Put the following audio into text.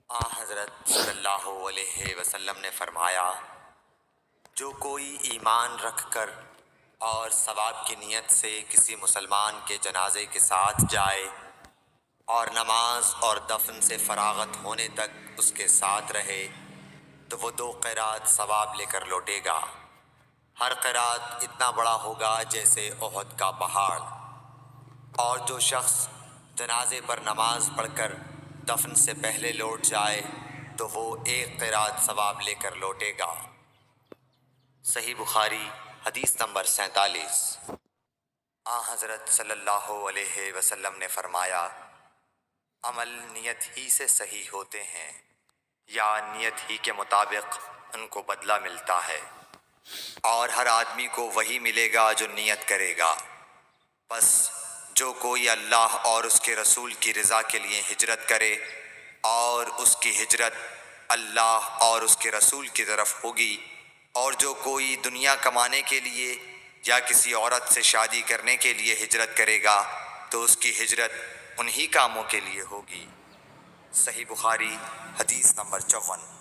حضرت صلی اللہ علیہ وسلم نے فرمایا، جو کوئی ایمان رکھ کر اور ثواب کی نیت سے کسی مسلمان کے جنازے کے ساتھ جائے اور نماز اور دفن سے فراغت ہونے تک اس کے ساتھ رہے تو وہ 2 قیرات ثواب لے کر لوٹے گا۔ ہر قیرات اتنا بڑا ہوگا جیسے احد کا پہاڑ۔ اور جو شخص جنازے پر نماز پڑھ کر دفن سے پہلے لوٹ جائے تو وہ 1 قیرات ثواب لے کر لوٹے گا۔ صحیح بخاری حدیث نمبر 47۔ حضرت صلی اللہ علیہ وسلم نے فرمایا، عمل نیت ہی سے صحیح ہوتے ہیں یا نیت ہی کے مطابق ان کو بدلہ ملتا ہے، اور ہر آدمی کو وہی ملے گا جو نیت کرے گا۔ بس جو کوئی اللہ اور اس کے رسول کی رضا کے لیے ہجرت کرے اور اس کی ہجرت اللہ اور اس کے رسول کی طرف ہوگی، اور جو کوئی دنیا کمانے کے لیے یا کسی عورت سے شادی کرنے کے لیے ہجرت کرے گا تو اس کی ہجرت انہی کاموں کے لیے ہوگی۔ صحیح بخاری حدیث نمبر 54۔